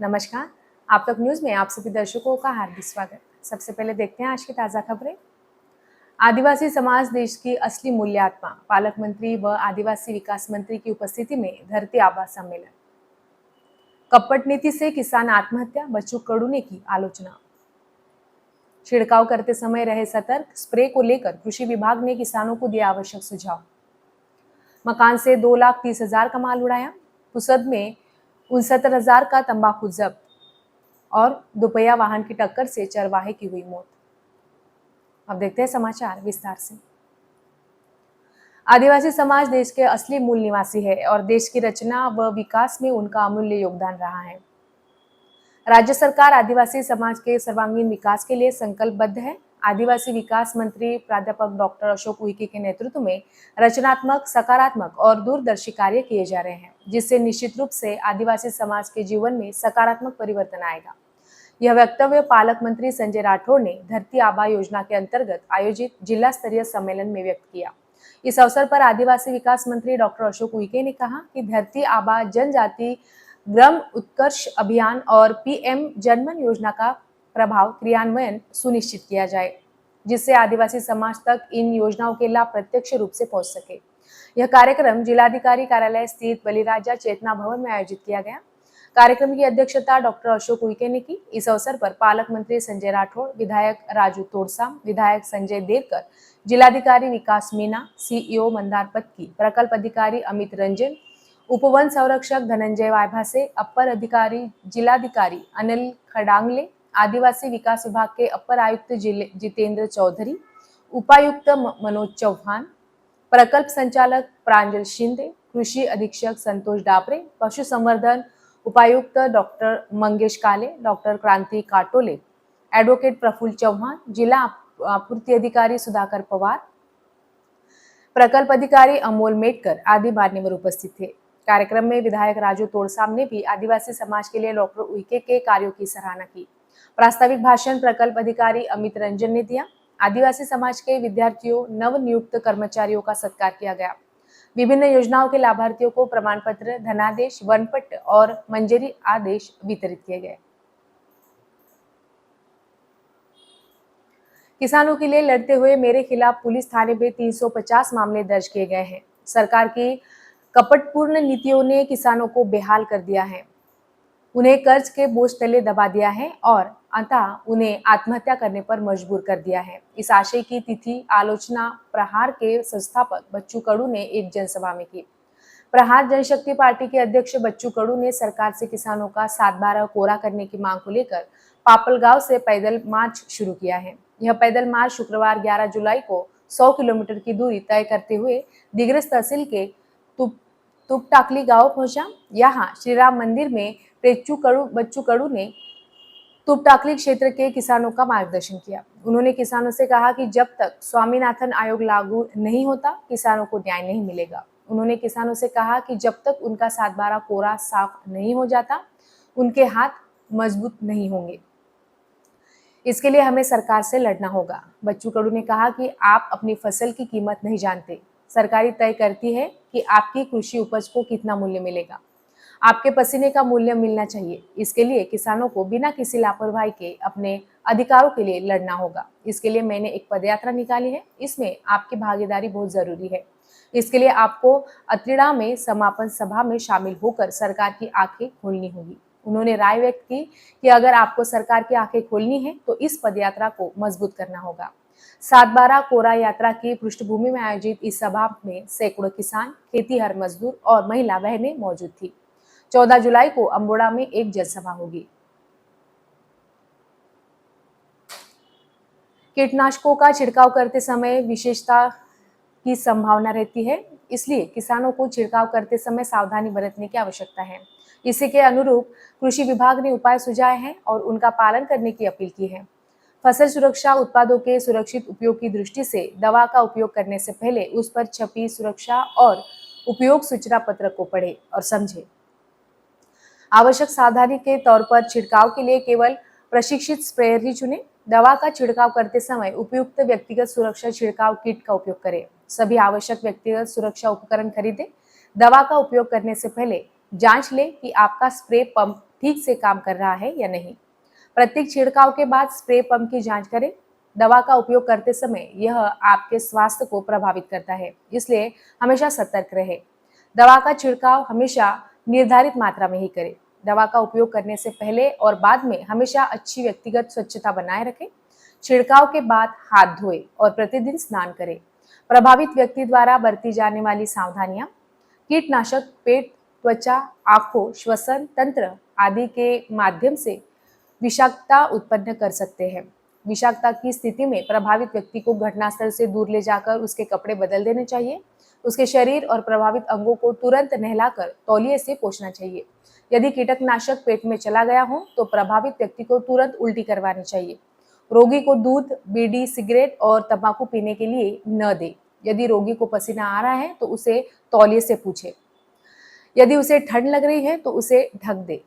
नमस्कार। आप तक न्यूज में आप सभी दर्शकों का हार्दिक स्वागत। सबसे पहले देखते हैं आज की ताजा खबरें। आदिवासी समाज देश की असली मूल्य आत्मा, पालक मंत्री व आदिवासी विकास मंत्री की उपस्थिति में धरती आबा सम्मेलन। कपट नीति से किसान आत्महत्या, बच्चू कडू ने की आलोचना। छिड़काव करते समय रहे सतर्क, स्प्रे को लेकर कृषि विभाग ने किसानों को दिया आवश्यक सुझाव। मकान से 2,30,000 का माल उड़ाया, पुसद में 69,000 का तंबाकू जब्त और दोपहिया वाहन की टक्कर से चरवाहे की हुई मौत। अब देखते हैं समाचार विस्तार से। आदिवासी समाज देश के असली मूल निवासी है और देश की रचना व विकास में उनका अमूल्य योगदान रहा है। राज्य सरकार आदिवासी समाज के सर्वांगीण विकास के लिए संकल्पबद्ध है। आदिवासी विकास मंत्री प्राध्यापक डॉक्टर अशोक उइके के नेतृत्व में रचनात्मक, सकारात्मक और दूरदर्शी कार्य किए जा रहे हैं, जिससे निश्चित रूप से आदिवासी समाज के जीवन में सकारात्मक परिवर्तन आएगा। यह वक्तव्य पालक मंत्री संजय राठौड़ ने धरती आबा योजना के अंतर्गत आयोजित जिला स्तरीय सम्मेलन में व्यक्त किया। इस अवसर पर आदिवासी विकास मंत्री डॉक्टर अशोक उइके ने कहा कि धरती आबा जनजाति ग्राम उत्कर्ष अभियान और पीएम जनमन योजना का प्रभाव क्रियान्वयन सुनिश्चित किया जाए, जिससे आदिवासी समाज तक इन योजनाओं के लाभ प्रत्यक्ष रूप से पहुंच सके। यह कार्यक्रम जिलाधिकारी कार्यालय स्थित बलिराजा चेतना भवन में आयोजित किया गया। कार्यक्रम की अध्यक्षता डॉक्टर अशोक उइके ने की। इस अवसर पर पालक मंत्री संजय राठौड़, विधायक राजू तोड़साम, विधायक संजय देवकर, जिलाधिकारी विकास मीना, सीईओ मंदार पत्की, प्रकल्प अधिकारी अमित रंजन, उपवन संरक्षक धनंजय वायभासे, अपर अधिकारी जिलाधिकारी अनिल खडांगले, आदिवासी विकास विभाग के अपर आयुक्त जितेंद्र चौधरी, उपायुक्त मनोज चौहान, प्रकल्प संचालक प्रांजल शिंदे, कृषि अधीक्षक संतोष डाबरे, पशु संवर्धन उपायुक्त डॉक्टर मंगेश काले, डॉक्टर क्रांति काटोले, एडवोकेट प्रफुल्ल चौहान, जिला आपूर्ति अधिकारी सुधाकर पवार, प्रकल्प अधिकारी अमोल मेटकर आदि मान्यवर उपस्थित थे। कार्यक्रम में विधायक राजू तोड़साम ने भी आदिवासी समाज के लिए डॉक्टर उइके के कार्यों की सराहना की। प्रास्ताविक भाषण प्रकल्प अधिकारी अमित रंजन ने दिया। आदिवासी समाज के विद्यार्थियों, नव नियुक्त कर्मचारियों का सत्कार किया गया। विभिन्न योजनाओं के लाभार्थियों को प्रमाण पत्र, धनादेश, वनपट्ट और मंजूरी आदेश वितरित किए गए। किसानों के लिए लड़ते हुए मेरे खिलाफ पुलिस थाने में 350 मामले दर्ज किए गए हैं। सरकार की कपटपूर्ण नीतियों ने किसानों को बेहाल कर दिया है, उन्हें कर्ज के बोझ तले दबा दिया है और अंततः उन्हें आत्महत्या करने पर मजबूर कर दिया है। इस आशय की तिथि आलोचना प्रहार के संस्थापक बच्चू कडू ने एक जनसभा में की। प्रहार जनशक्ति पार्टी के अध्यक्ष बच्चू कडू ने सरकार से किसानों का 7/12 कोरा करने की मांग को लेकर पापलगांव से पैदल मार्च शुरू किया है। यह पैदल मार्च शुक्रवार 11 जुलाई को 100 किलोमीटर की दूरी तय करते हुए दिग्रस तहसील के तुपटाकली गांव पहुंचा। यहाँ श्री राम मंदिर में बच्चू कडू ने तुपटाकली क्षेत्र के किसानों का मार्गदर्शन किया। उन्होंने किसानों से कहा कि जब तक स्वामीनाथन आयोग लागू नहीं होता, किसानों को न्याय नहीं मिलेगा। उन्होंने किसानों से कहा कि जब तक उनका 7/12 कोरा साफ नहीं हो जाता, उनके हाथ मजबूत नहीं होंगे। इसके लिए हमें सरकार से लड़ना होगा। बच्चू कडू ने कहा कि आप अपनी फसल की कीमत नहीं जानते। सरकारी तय करती है कि आपकी कृषि उपज को कितना मूल्य मिलेगा। आपके पसीने का मूल्य मिलना चाहिए। इसके लिए किसानों को बिना किसी लापरवाही के अपने अधिकारों के लिए लड़ना होगा। इसके लिए मैंने एक पदयात्रा निकाली है। इसमें आपकी भागीदारी बहुत जरूरी है। इसके लिए आपको अत्रिड़ा में समापन सभा में शामिल होकर सरकार की आंखें खोलनी होगी। उन्होंने राय व्यक्त की कि अगर आपको सरकार की आंखें खोलनी है तो इस पदयात्रा को मजबूत करना होगा। 7/12 कोरा यात्रा की पृष्ठभूमि में आयोजित इस सभा में सैकड़ों किसान, खेतीहर मजदूर और महिला बहनें मौजूद थी। 14 जुलाई को अम्बोड़ा में एक जनसभा होगी। कीटनाशकों का छिड़काव करते समय विशेषता की संभावना रहती है, इसलिए किसानों को छिड़काव करते समय सावधानी बरतने की आवश्यकता है। इसी के अनुरूप कृषि विभाग ने उपाय सुझाए हैं और उनका पालन करने की अपील की है। फसल सुरक्षा उत्पादों के सुरक्षित उपयोग की दृष्टि से दवा का उपयोग करने से पहले उस पर छपी सुरक्षा और उपयोग सूचना पत्र को पढ़ें और समझें। आवश्यक सावधानी के तौर पर छिड़काव के लिए केवल प्रशिक्षित स्प्रेयर ही चुनें। दवा का छिड़काव करते समय उपयुक्त व्यक्तिगत सुरक्षा छिड़काव किट का उपयोग करें। सभी आवश्यक व्यक्तिगत सुरक्षा उपकरण खरीदें। दवा का उपयोग करने से पहले जांच लें कि आपका स्प्रे पंप ठीक से काम कर रहा है या नहीं। प्रत्येक छिड़काव के बाद स्प्रे पंप की जांच करें। दवा का उपयोग करते समय यह आपके स्वास्थ्य को प्रभावित करता है, इसलिए हमेशा सतर्क रहे। दवा का छिड़काव हमेशा निर्धारित मात्रा में ही करें। दवा का उपयोग करने से पहले और बाद में हमेशा अच्छी व्यक्तिगत स्वच्छता बनाए रखें। छिड़काव के बाद हाथ धोएं और प्रतिदिन स्नान करें। प्रभावित व्यक्ति द्वारा बरती जाने वाली सावधानियां: कीटनाशक पेट, त्वचा, आंखों, श्वसन तंत्र आदि के माध्यम से विषाक्तता उत्पन्न कर सकते हैं। विषाक्तता की स्थिति में प्रभावित व्यक्ति को घटनास्थल से दूर ले जाकर उसके कपड़े बदल देने चाहिए। उसके शरीर और प्रभावित अंगों को तुरंत नहलाकर तौलिए से पोंछना चाहिए। यदि कीटनाशक पेट में चला गया हो तो प्रभावित व्यक्ति को तुरंत उल्टी करवानी चाहिए। रोगी को दूध, बीड़ी, सिगरेट और तंबाकू पीने के लिए न दे। यदि रोगी को पसीना आ रहा है तो उसे तौलिए से पूछे। यदि उसे ठंड लग रही है तो उसे ढक दे।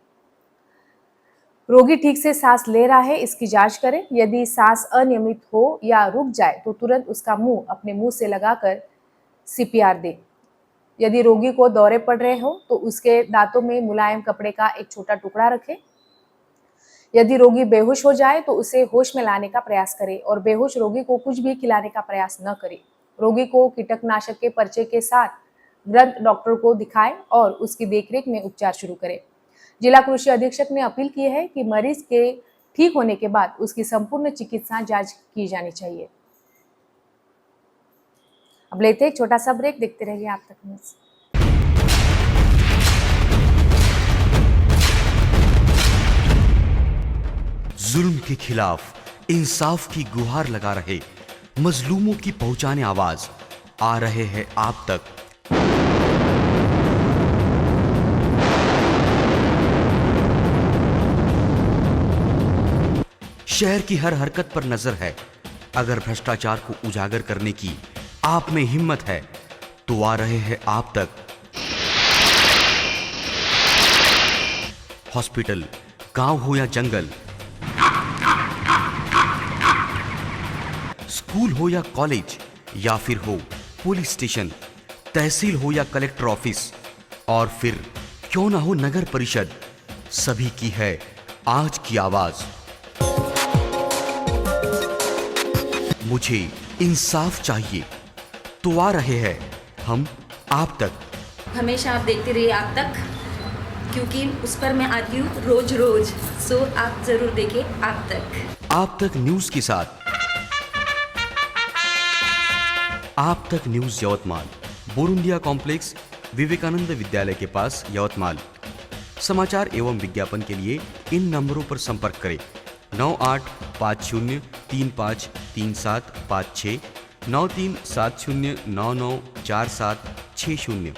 रोगी ठीक से सांस ले रहा है इसकी जांच करें। यदि सांस अनियमित हो या रुक जाए तो तुरंत उसका मुंह अपने मुंह से लगाकर सीपीआर दे। यदि रोगी को दौरे पड़ रहे हो तो उसके दांतों में मुलायम कपड़े का एक छोटा टुकड़ा रखें। यदि रोगी बेहोश हो जाए तो उसे होश में लाने का प्रयास करें और बेहोश रोगी को कुछ भी खिलाने का प्रयास न करें। रोगी को कीटनाशक के पर्चे के साथ तुरंत डॉक्टर को दिखाएं और उसकी देखरेख में उपचार शुरू करें। जिला कृषि अधीक्षक ने अपील की है कि मरीज के ठीक होने के बाद उसकी संपूर्ण चिकित्सा जांच की जानी चाहिए। अब लेते हैं एक छोटा सा ब्रेक, देखते रहिए आप तक न्यूज़। जुल्म के खिलाफ इंसाफ की गुहार लगा रहे मजलूमों की पहुंचाने आवाज आ रहे हैं आप तक। शहर की हर हरकत पर नजर है। अगर भ्रष्टाचार को उजागर करने की आप में हिम्मत है तो आ रहे हैं आप तक। हॉस्पिटल, गांव हो या जंगल, स्कूल हो या कॉलेज, या फिर हो पुलिस स्टेशन, तहसील हो या कलेक्टर ऑफिस, और फिर क्यों ना हो नगर परिषद, सभी की है आज की आवाज। मुझे इंसाफ चाहिए तो आ रहे हैं हम आप तक। हमेशा आप देखते रहिए आप तक, क्योंकि उस पर मैं आती हूँ रोज रोज। सो आप जरूर देखें आप तक। आप तक न्यूज के साथ आप तक न्यूज यवतमाल, बोरुंडिया कॉम्प्लेक्स, विवेकानंद विद्यालय के पास यवतमाल। समाचार एवं विज्ञापन के लिए इन नंबरों पर संपर्क करें: 9850353756, 9370994760।